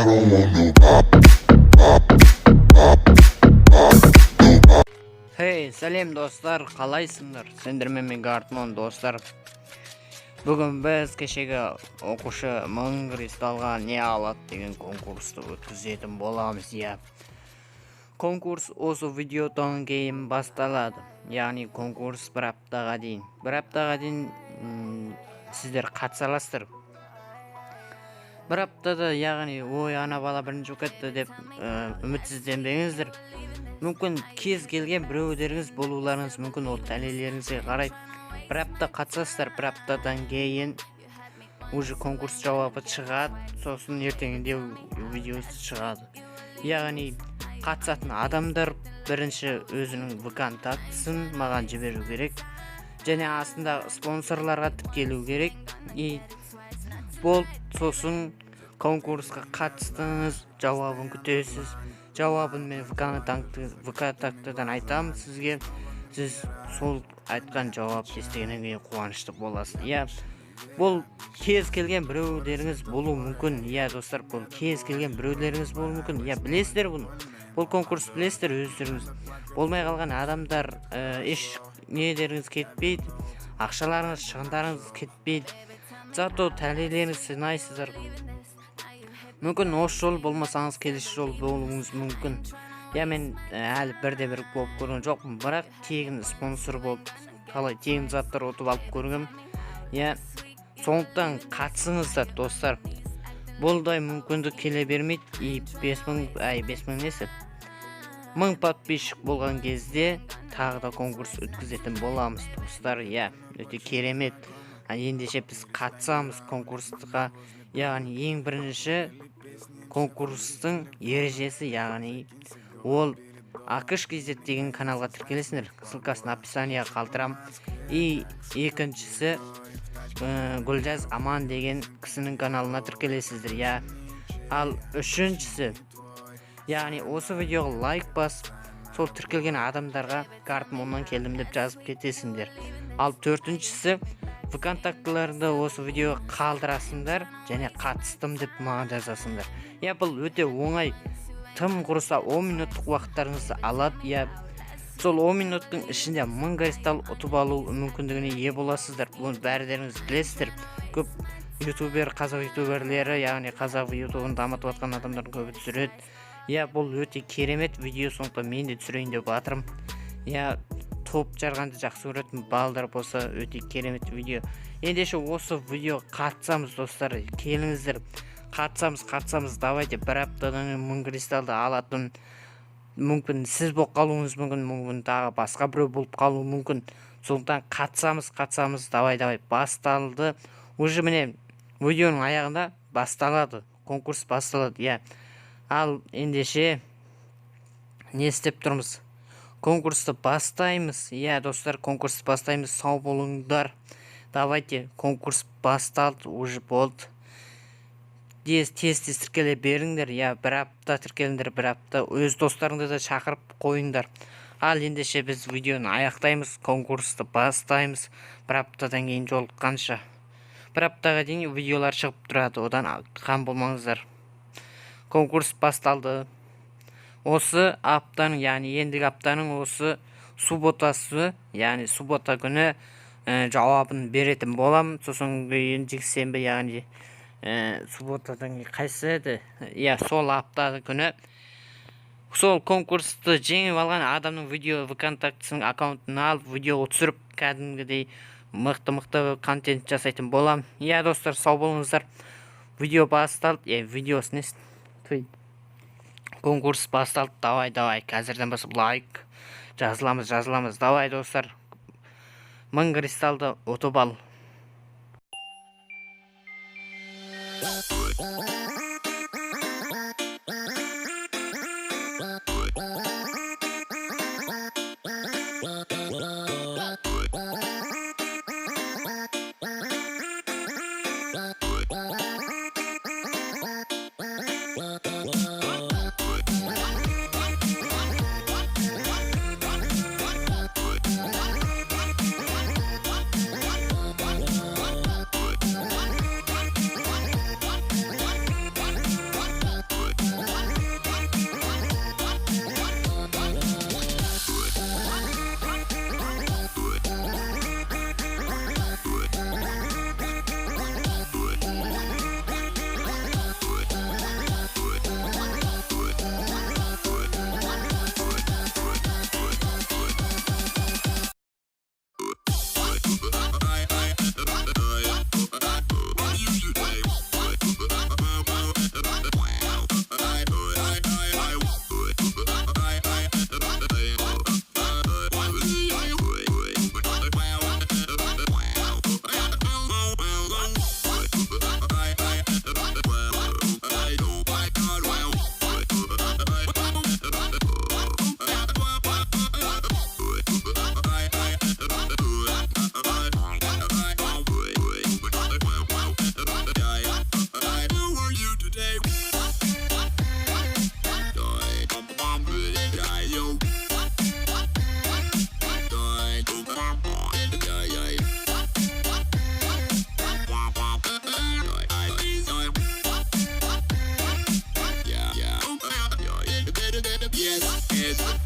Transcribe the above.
don't want no. Hey, сәлем достар, қалайсыңдар? Сендермен мен Гартман достар. Бүгін біз кешегі оқушы 1000 кристалға не алады деген конкурсты өткізетін боламыз, я. Конкурс осы видеодан кейін басталады. Яғни конкурс бір аптаға дейін. Бір аптаға дейін сіздер қатыса аласыздар. Бір аптада, яғни ой ана бала бірінші кетті деп үмітсізденбеңіздер. Мүмкін кез келген біреулеріңіз болуларыңыз мүмкін, ол дәлелдеріңізге қарай. Бір апта қатысасыздар, бір аптадан кейін уже конкурс жауабы шығады, сосын ертеңінде видеосы шығады. Яғни қатысатын адамдар бірінші өзінің ВКонтактісін маған жіберу керек, және астында спонсорларға тіркелу керек. Бол, сосын конкурсқа қатыстыңыз, жауабын күтесіз. Жауабын мен ВКонтактыдан айтамын сізге. Сіз сол айтқан жауап естігеннен кейін қуанышты боласыз. Бұл кез келген біреулеріңіз болуы мүмкін. Достар, бұл кез келген біреулеріңіз болуы мүмкін. Білесіздер бұны. Бұл конкурс білесіздер өздеріңіз. Болмай қалған адамдар еш недеріңіз кетпейді, ақшаларыңыз, шығындарыңыз кетпейді. Зато тәлелеріңіз сынайсыздар. Мүмкін осы жол болмасаңыз келесі жол болуыңыз мүмкін. Мен әлі бірде-бір болып көрген жоқпын, бірақ тегін спонсор болып, қалай тегін заттар ұтып алып көргім. Сондықтан қатысыңыздар достар. Бұлдай мүмкіндік келе бермейді. 5000 несі? 1000 подписчик болған кезде тағы да конкурс өткізетін боламыз достар. Өте керемет. Ендеше біз қатысамыз конкурсқа. Яғни ең бірінші конкурстың ережесі, яғни ол Акыш Кизет деген каналға тіркелесіңдер. Ссылкасын описанияға қалдырам. Екіншісі Гүлжаз Аман деген кісінің каналына тіркелесіздер. Ал үшіншісі, яғни осы видеоға лайк басып, сол тіркелген адамдарға Гартманнан келдім деп жазып кетесіңдер. Ал төртіншісі, ВКонтактыларында осы видеоға қалдырасыңдар және қатыстым деп маған жазасыңдар. Бұл өте оңай. Тым құрыса 10 минуттық уақыттарыңызды алады. Сол 10 минуттың ішінде 1000 кристалл ұтып алу мүмкіндігіне ие боласыздар. Бұны бәрідеріңіз білесіздер. Көп қазақ ютуберлері, яғни қазақ ютубын дамытып жатқан адамдар көбі түсіреді. Бұл өте керемет видео, сондықтан мен де түсірейін деп жатырмын. Топ жарғанды жақсы көретін балдар болса өте керемет видео. Ендеше осы видео қатысамыз достар. Келіңіздер, қатысамыз. Давайте бір аптадан 1000 кристалды алатын. Мүмкін сіз болып қалуыңыз мүмкін, тағы басқа біреу болып қалуы мүмкін. Сондықтан қатысамыз. Давай, басталды. Уже міне видеоның аяғында басталады. Конкурс басталады. Ал ендеше не істеп тұрмыз? Конкурсты бастаймыз. Достар, конкурсты бастаймыз. Сау болыңдар. Давайте, конкурс басталды, уже болды. Тез тіркеле беріңдер. Бір апта тіркеліңдер, бір апта. Өз достарыңды да шақырып қойыңдар. Ал ендеше біз видеоны аяқтаймыз, конкурсты бастаймыз. Бір аптадан кейін жолыққанша. Бір аптаға дейін видеолар шығып тұрады, одан қам болмаңыздар. Конкурс басталды. Осы аптаның, яғни ендігі аптаның осы субботасы, яғни суббота күні жауабын беретін болам. Сосын кейін жексенбі, яғни субботадан қайсы еді? Сол аптады күні сол конкурсты жеңіп алған адамның видео ВКонтактісінің аккаунтын алып, видео түсіріп, кәдімгідей мықты контент жасайтын болам. Достар, сау болыңыздар. Видео басталды. Конкурс басталды. Давай, қазірден басып лайк жазыламыз. Давай достар, 1000 кристалды ұтып ал. it.